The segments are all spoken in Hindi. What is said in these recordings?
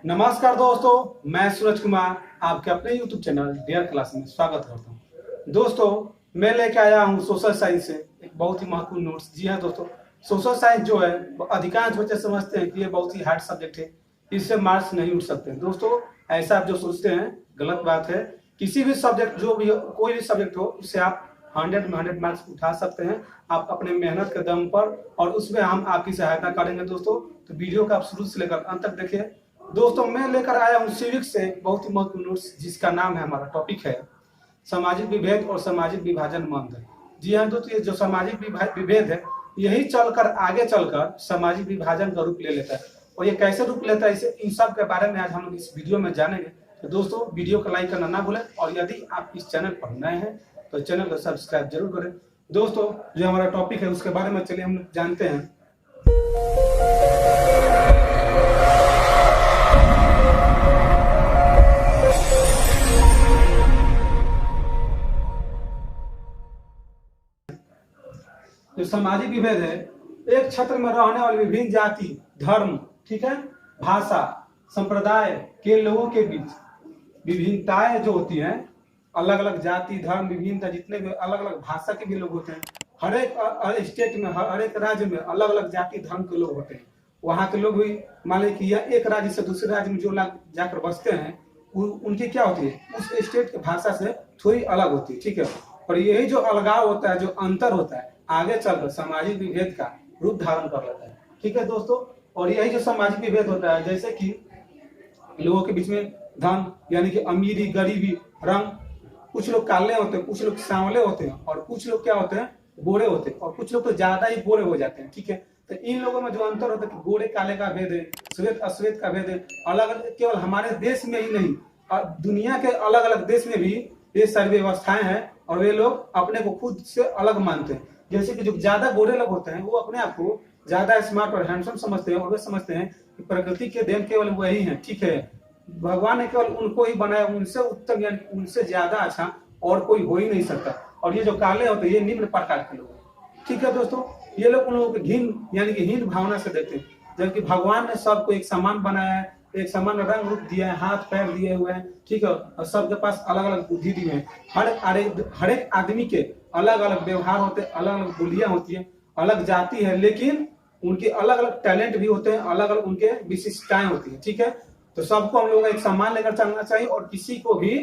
नमस्कार दोस्तों, मैं सूरज कुमार आपके अपने YouTube चैनल डेयर क्लास में स्वागत करता हूं। दोस्तों, मैं लेके आया हूं सोशल साइंस से एक बहुत ही महत्वपूर्ण नोट्स। जी हां दोस्तों, सोशल साइंस जो है अधिकांश बच्चे समझते हैं कि ये बहुत ही हार्ड सब्जेक्ट है, इससे मार्क्स नहीं उठ सकते। दोस्तों, ऐसा आप जो सोचते हैं गलत बात है। किसी भी सब्जेक्ट जो भी हो, कोई भी सब्जेक्ट हो, उससे आप 100 में 100 मार्क्स उठा सकते हैं आप अपने मेहनत के दम पर, और उसमें हम आपकी सहायता करेंगे। दोस्तों, तो वीडियो को आप शुरू से लेकर अंत तक देखिए। दोस्तों, मैं लेकर आया हूँ सिविक्स से बहुत ही महत्वपूर्ण नोट्स, जिसका नाम है, हमारा टॉपिक है सामाजिक विभेद और सामाजिक विभाजन मंद। जी हाँ दोस्तों, ये जो सामाजिक विभेद है, यही चलकर आगे चलकर सामाजिक विभाजन का रूप ले लेता है। और ये कैसे रूप लेता है, इसे इन सब के बारे में आज हम लोग इस वीडियो में जानेंगे। तो दोस्तों, वीडियो को लाइक करना ना भूलें, और यदि आप इस चैनल पर नए हैं तो चैनल को सब्सक्राइब जरूर करें। दोस्तों, जो हमारा टॉपिक है उसके बारे में चलिए हम जानते हैं। जो सामाजिक विभेद है, एक क्षेत्र में रहने वाली विभिन्न जाति, धर्म, ठीक है, भाषा, संप्रदाय के लोगों के बीच विभिन्नताएं जो होती हैं, अलग अलग जाति, धर्म, विभिन्नता, जितने भी अलग अलग भाषा के भी लोग होते हैं, हर एक स्टेट में, हर एक राज्य में अलग अलग जाति धर्म के लोग होते हैं। वहाँ के लोग भी मान लें कि यह एक राज्य से दूसरे राज्य में जो लोग जाकर बसते हैं, उनकी क्या होती है, उस स्टेट की भाषा से थोड़ी अलग होती है, ठीक है। और यही जो अलगाव होता है, जो अंतर होता है, आगे चलकर सामाजिक विभेद का रूप धारण कर लेता है, ठीक है दोस्तों। और यही जो सामाजिक विभेद होता है, जैसे कि लोगों के बीच में धन, यानी कि अमीरी, गरीबी, रंग, कुछ लोग काले होते हैं, कुछ लोग सांवले होते हैं, और कुछ लोग क्या होते हैं, गोरे होते हैं, और कुछ लोग तो ज्यादा ही गोरे हो जाते हैं, ठीक है। तो इन लोगों में जो अंतर होता है कि गोरे काले का भेद है, श्वेत अश्वेत का भेद है, अलग अलग, केवल हमारे देश में ही नहीं, दुनिया के अलग अलग देश में भी ये सारी व्यवस्थाएं हैं, और वे लोग अपने को खुद से अलग मानते हैं। जैसे कि जो ज्यादा गोरे लोग होते हैं, वो अपने आप को ज्यादा स्मार्ट और हैंडसम समझते हैं, और वे समझते हैं कि प्रकृति के देन केवल वही है, ठीक है। भगवान ने केवल उनको ही बनाया, उनसे उत्तम यानी उनसे ज्यादा अच्छा और कोई हो ही नहीं सकता। और ये जो काले होते हैं, ये निम्न प्रकार के लोग, ठीक है दोस्तों। ये लोग उन लोगों को घिन यानी कि हीन भावना से देखते हैं, जबकि भगवान ने सबको एक समान बनाया है, एक समान रंग रूप दिया है, हाथ पैर दिए हुए हैं, ठीक है, और सबके पास अलग अलग बुद्धि दी है। हर एक आदमी के अलग अलग व्यवहार होते हैं, अलग अलग बोलियां होती है, अलग जाति है, लेकिन उनके अलग अलग टैलेंट भी होते हैं, अलग अलग उनके विशिष्टताएं होती है, ठीक है। तो सबको हम लोगों का एक सम्मान लेकर चलना चाहिए, और किसी को भी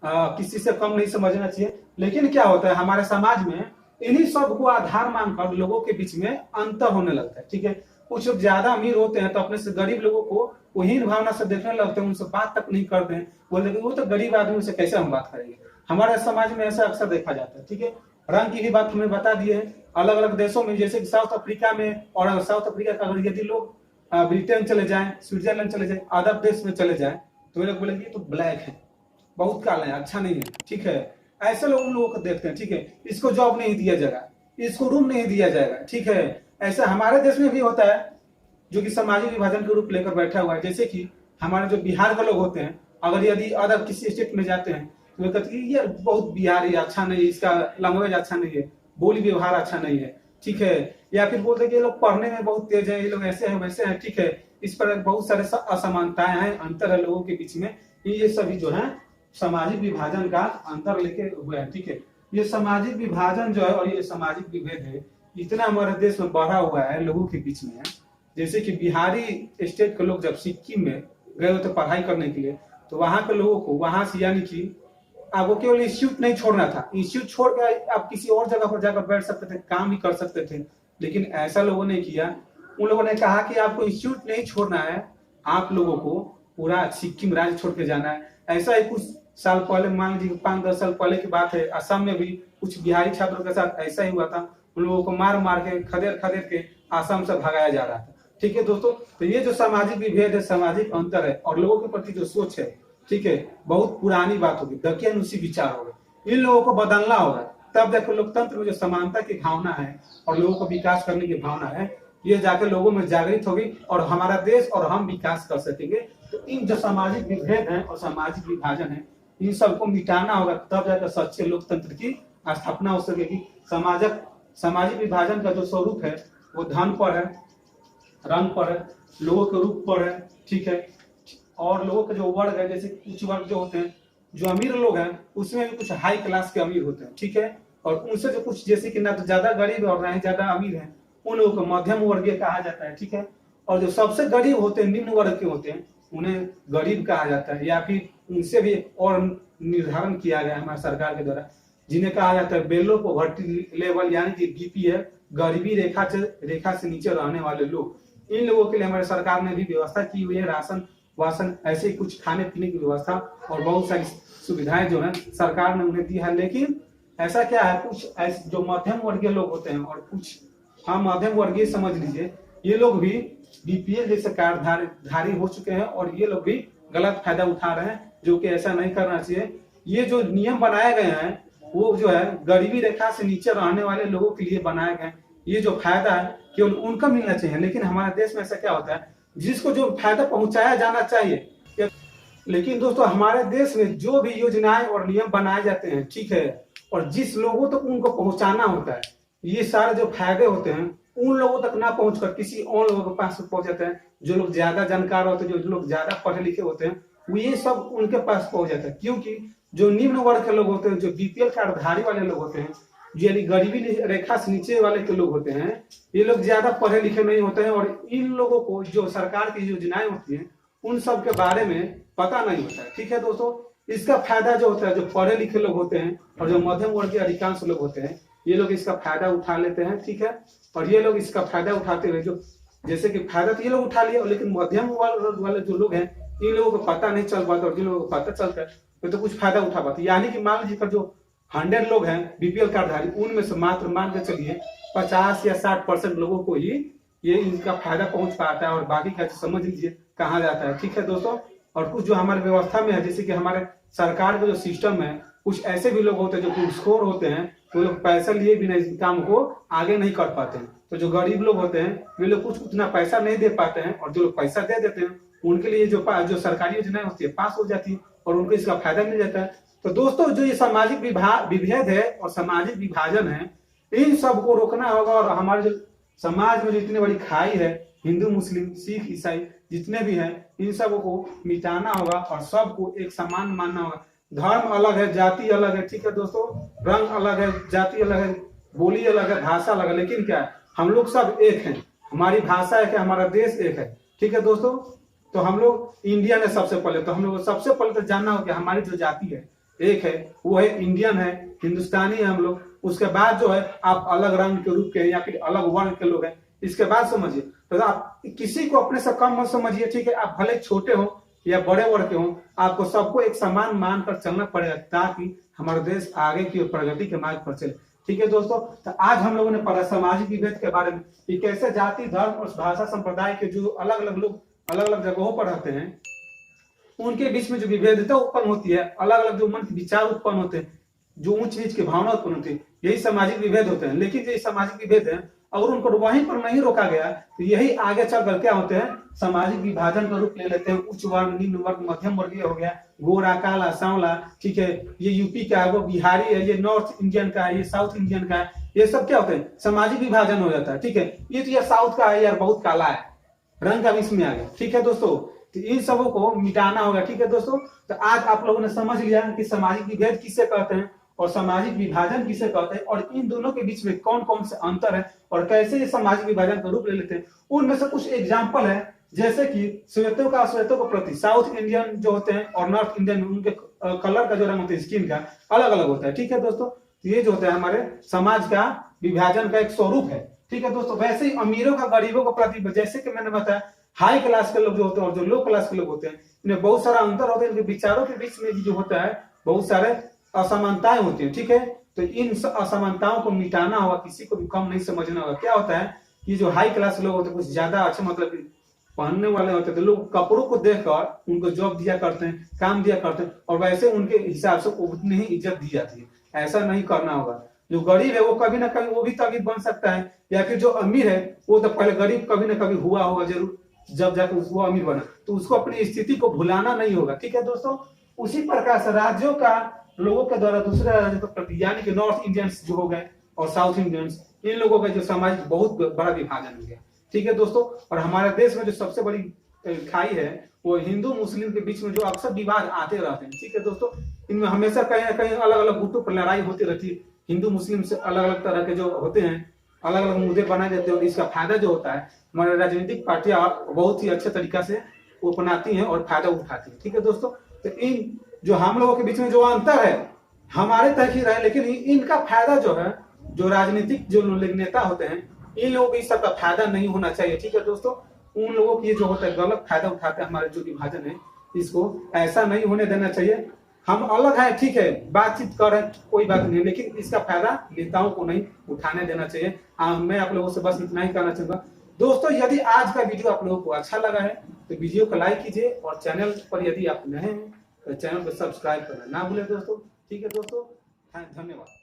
किसी से कम नहीं समझना चाहिए। लेकिन क्या होता है, हमारे समाज में इन्हीं सब को आधार मानकर लोगों के बीच में अंतर होने लगता है, ठीक है। कुछ लोग ज्यादा अमीर होते हैं तो अपने से गरीब लोगों को वो हीन भावना से देखने लगते हैं, उनसे बात तक नहीं करते हैं, बोलते हैं वो तो गरीब आदमी से कैसे हम बात करेंगे। हमारे समाज में ऐसा अक्सर देखा जाता है, ठीक है। रंग की भी बात हमें बता दी है। अलग अलग देशों में, जैसे कि साउथ अफ्रीका में, और साउथ अफ्रीका का अगर यदि लोग ब्रिटेन चले जाएं, स्विट्जरलैंड चले जाएं, अदर देश में चले जाएं, तो ये लोग बोलेंगे तो ब्लैक है, बहुत काला है, अच्छा नहीं है, ठीक है। ऐसे लोग उन लोगों को देखते हैं, ठीक है। इसको जॉब नहीं दिया जाएगा, इसको रूम नहीं दिया जाएगा, ठीक है। ऐसा हमारे देश में भी होता है, जो कि सामाजिक विभाजन के रूप लेकर बैठा हुआ है। जैसे कि हमारे जो बिहार के लोग होते हैं, अगर यदि अदर किसी स्टेट में जाते हैं तो वे कहते हैं यार बहुत बिहारी अच्छा नहीं है, इसका लैंग्वेज अच्छा नहीं है, बोली व्यवहार अच्छा नहीं है, ठीक है। या फिर बोलते हैं कि ये लोग पढ़ने में बहुत तेज है, ये लोग ऐसे हैं वैसे हैं, ठीक है। इस पर बहुत सारे असमानताएं हैं, अंतर है लोगों के बीच में। ये सभी जो है सामाजिक विभाजन का अंतर लेके हुए हैं, ठीक है। ये सामाजिक विभाजन जो है और ये सामाजिक विभेद है, इतना हमारे देश में बढ़ा हुआ है लोगों के बीच में। जैसे कि बिहारी स्टेट के लोग जब सिक्किम में गए होते पढ़ाई करने के लिए, तो वहां के लोगों को वहां से यानी कि आपको केवल इंस्टीट्यूट नहीं छोड़ना था, इंस्टीट्यूट छोड़ कर आप किसी और जगह पर जाकर बैठ सकते थे, काम भी कर सकते थे, लेकिन ऐसा लोगों ने किया। उन लोगों ने कहा कि आपको इंस्टीट्यूट नहीं छोड़ना है, आप लोगों को पूरा सिक्किम राज्य छोड़ के जाना है। ऐसा ही कुछ साल पहले, मान लीजिए 5-10 साल पहले की बात है, असम में भी कुछ बिहारी छात्रों के साथ ऐसा ही हुआ था। उन लोगों को मार मार के, खदेड़ खदेड़ के असम से भगाया जा रहा था, ठीक है दोस्तों। तो ये जो सामाजिक विभेद है, सामाजिक अंतर है, और लोगों के प्रति जो सोच है, ठीक है, बहुत पुरानी बात होगी, दकियानुसी विचार होगा, इन लोगों को बदलना होगा। तब देखो लोकतंत्र में जो समानता की भावना है और लोगों को विकास करने की भावना है, ये जाकर लोगों में जागृत होगी, और हमारा देश और हम विकास कर सकेंगे। तो इन जो सामाजिक विभेद है और सामाजिक विभाजन है, इन सबको मिटाना होगा, तब जाकर सच्चे लोकतंत्र की स्थापना हो सकेगी। सामाजिक विभाजन का जो स्वरूप है वो धन पर है, रंग पर है, लोगों के रूप पर है, ठीक है। और लोगों के जो वर्ग है, जैसे कुछ वर्ग जो होते हैं, जो अमीर लोग हैं उसमें भी कुछ हाई क्लास के अमीर होते हैं, ठीक है। और उनसे जो कुछ जैसे कि ना तो ज्यादा गरीब और ना ही ज्यादा अमीर है, उन लोगों को मध्यम वर्गीय कहा जाता है, ठीक है। और जो सबसे गरीब होते हैं, निम्न वर्ग के होते हैं, उन्हें गरीब कहा जाता है, या फिर उनसे भी और निर्धारण किया गया है हमारी सरकार के द्वारा, जिन्हें कहा जाता है बेलो पॉवर्टी लेवल, यानी कि बीपीएल, गरीबी रेखा से नीचे रहने वाले लोग। इन लोगों के लिए हमारी सरकार ने भी व्यवस्था की हुई है, राशन वासन, ऐसे ही कुछ खाने पीने की व्यवस्था और बहुत सारी सुविधाएं जो है सरकार ने उन्हें दी है। लेकिन ऐसा क्या है, कुछ ऐसे जो मध्यम वर्गीय लोग होते हैं और कुछ, हाँ मध्यम वर्गीय समझ लीजिए, ये लोग भी बीपीएल जैसे कार्ड धारी हो चुके हैं और ये लोग भी गलत फायदा उठा रहे हैं, जो कि ऐसा नहीं करना चाहिए। ये जो नियम बनाए गए हैं वो जो है गरीबी रेखा से नीचे रहने वाले लोगों के लिए बनाए गए। ये जो फायदा है केवल उनका मिलना चाहिए, लेकिन हमारे देश में ऐसा क्या होता है, जिसको जो फायदा पहुंचाया जाना चाहिए। लेकिन दोस्तों हमारे देश में जो भी योजनाएं और नियम बनाए जाते हैं, ठीक है, और जिस लोगों तक उनको पहुंचाना होता है, ये सारे जो फायदे होते हैं उन लोगों तक ना पहुंचकर किसी और लोगों के पास पहुंच जाते हैं। जो लोग ज्यादा जानकार होते हैं, जो लोग ज्यादा पढ़े लिखे होते हैं, वो ये सब उनके पास पहुंच जाता है। क्योंकि जो निम्न वर्ग के लोग होते हैं, जो बीपीएल कार्डधारी वाले लोग होते हैं, जो यानी गरीबी रेखा से नीचे वाले के लोग होते हैं, ये लोग ज्यादा पढ़े लिखे नहीं होते हैं और इन लोगों को जो सरकार की योजनाएं होती हैं उन सब के बारे में पता नहीं होता है, ठीक है दोस्तों। इसका फायदा जो होता है, जो पढ़े लिखे लोग होते हैं और जो मध्यम वर्ग के अधिकांश लोग होते हैं, ये लोग इसका फायदा उठा लेते हैं, ठीक है। और ये लोग इसका फायदा उठाते हुए जो, जैसे कि फायदा तो ये लोग उठा लिया, लेकिन मध्यम वर्ग वाले जो लोग हैं, इन लोगों को पता नहीं चल पाता, और जिन लोगों को पता चलता है वे तो कुछ फायदा उठा पाते। यानी कि मान लीजिए जो 100 लोग हैं बीपीएल कार्डधारी, उनमें से मात्र मान के चलिए 50 या 60% लोगों को ही ये इनका फायदा पहुंच पाता है, और बाकी का समझ लीजिए कहाँ जाता है, ठीक है दोस्तों। और कुछ जो हमारी व्यवस्था में है, जैसे कि हमारे सरकार का जो सिस्टम है, कुछ ऐसे भी लोग होते हैं जो घूसखोर होते हैं, तो लोग पैसा लिए बिना इस काम को आगे नहीं कर पाते हैं। तो जो गरीब लोग होते हैं वे लोग कुछ उतना पैसा नहीं दे पाते हैं, और जो लोग पैसा दे देते हैं उनके लिए जो सरकारी योजनाएं होती है पास हो जाती है और उनको इसका फायदा मिल जाता है। तो दोस्तों जो ये सामाजिक विभेद है और सामाजिक विभाजन है, इन सब को रोकना होगा। और हमारे जो समाज में जो इतनी बड़ी खाई है, हिंदू मुस्लिम सिख ईसाई जितने भी हैं, इन सब को मिटाना होगा और सबको एक समान मानना होगा। धर्म अलग है, जाति अलग है, ठीक है दोस्तों, रंग अलग है, जाति अलग है, बोली अलग है, भाषा अलग है, लेकिन क्या है, हम लोग सब एक हैं। हमारी भाषा एक है, हमारा देश एक है, ठीक है दोस्तों। तो हम लोग इंडियन है सबसे पहले, तो हम लोग सबसे पहले तो जानना होगा कि हमारी जो जाति है एक है, वो है इंडियन है, हिंदुस्तानी है हम लोग। उसके बाद जो है आप अलग रंग के रूप के या फिर अलग वर्ण के लोग हैं, इसके बाद समझिए। तो आप किसी को अपने से कम मत समझिए, ठीक है। आप भले छोटे हो या बड़े वर्ग के हो, आपको सबको एक समान मानकर चलना पड़ेगा, ताकि हमारा देश आगे की प्रगति के मार्ग पर चले, ठीक है दोस्तों। तो आज हम लोगों ने पढ़ा सामाजिक विभेद के बारे में, कि कैसे जाति धर्म और भाषा संप्रदाय के जो अलग अलग लोग अलग अलग जगहों पर रहते हैं, उनके बीच में जो विभेदता उत्पन्न होती है, अलग अलग जो मन के विचार उत्पन्न होते हैं, जो ऊंच नीच की भावना उत्पन्न होती है, यही सामाजिक विभेद होते हैं। लेकिन जो सामाजिक विभेद है, अगर उनको वहीं पर नहीं रोका गया तो यही आगे चलकर क्या होते हैं, सामाजिक विभाजन का रूप ले लेते हैं। उच्च वर्ग, निम्न वर्ग, मध्यम वर्गीय हो गया, गोरा काला सांवला, ठीक है, ये यूपी का है, वो बिहारी है, ये नॉर्थ इंडियन का है, ये साउथ इंडियन का है, ये सब क्या होते हैं, सामाजिक विभाजन हो जाता है, ठीक है। ये तो यार साउथ का है, यार बहुत काला है, रंग का भी इसमें आ गया, ठीक है दोस्तों। तो इन सबों को मिटाना होगा, ठीक है दोस्तों। तो आज आप लोगों ने समझ लिया कि सामाजिक विभेद किसे कहते हैं और सामाजिक विभाजन किसे कहते हैं, और इन दोनों के बीच में कौन कौन से अंतर है और कैसे ये सामाजिक विभाजन का रूप ले लेते हैं। उनमें से कुछ एग्जाम्पल है, जैसे कि श्वेतों के प्रति साउथ इंडियन जो होते हैं और नॉर्थ इंडियन, उनके कलर का जो रंग होता है स्किन का अलग अलग होता है, ठीक है दोस्तों। ये जो होता है हमारे समाज का विभाजन का एक स्वरूप है, ठीक है दोस्तों। वैसे ही अमीरों का गरीबों के प्रति, जैसे कि मैंने बताया, हाई क्लास के लोग जो होते हैं और जो लो क्लास के लोग होते हैं, इनमें बहुत सारा अंतर होता है। इनके विचारों के बीच में जो होता है बहुत सारे असमानताएं होती है, ठीक है। तो इन असमानताओं को मिटाना होगा, किसी को भी कम नहीं समझना होगा। क्या होता है कि जो हाई क्लास लोग होते हैं, कुछ ज्यादा अच्छे मतलब पहनने वाले होते हैं, तो लोग कपड़ों को देखकर उनको जॉब दिया करते हैं, काम दिया करते हैं, और वैसे उनके हिसाब से उतनी ही इज्जत दी जाती है। ऐसा नहीं करना होगा। जो गरीब है वो कभी ना कभी वो भी तो अमीर बन सकता है, या फिर जो अमीर है वो तो पहले गरीब कभी ना कभी हुआ होगा जरूर, जब जाकर उसको अमीर बना। तो उसको अपनी स्थिति को भुलाना नहीं होगा, ठीक है दोस्तों। उसी प्रकार से राज्यों का लोगों के द्वारा दूसरे राज्यों के प्रति, यानी कि नॉर्थ इंडियंस जो हो गए और साउथ इंडियंस, इन लोगों का जो सामाजिक बहुत बड़ा विभाजन हो गया, ठीक है दोस्तों। और हमारे देश में जो सबसे बड़ी खाई है वो हिंदू मुस्लिम के बीच में जो अक्सर विवाद आते रहते हैं, ठीक है दोस्तों, इनमें हमेशा कहीं ना कहीं अलग अलग गुटों पर लड़ाई होती रहती है। हिंदू मुस्लिम से अलग अलग तरह के जो होते हैं, अलग अलग मुद्दे बनाए जाते हैं, और इसका फायदा जो होता है हमारे राजनीतिक पार्टियां बहुत ही अच्छे तरीका से वो अपनाती हैं और फायदा उठाती हैं, ठीक है दोस्तों। तो इन जो हम लोगों के बीच में जो अंतर है हमारे तक ही रहे, लेकिन इनका फायदा जो है, जो राजनीतिक जो नेता होते हैं, इन लोगों को इस सब का फायदा नहीं होना चाहिए, ठीक है दोस्तों। उन लोगों की जो होता है गलत फायदा उठाते हैं, हमारे जो विभाजन है इसको ऐसा नहीं होने देना चाहिए। हम अलग हैं, ठीक है, बातचीत कर रहे हैं, कोई बात नहीं, लेकिन इसका फायदा नेताओं को नहीं उठाने देना चाहिए। मैं आप लोगों से बस इतना ही कहना चाहूंगा दोस्तों। यदि आज का वीडियो आप लोगों को अच्छा लगा है तो वीडियो को लाइक कीजिए, और चैनल पर यदि आप नए हैं तो चैनल को सब्सक्राइब करना ना भूलें दोस्तों, ठीक है दोस्तों। धन्यवाद।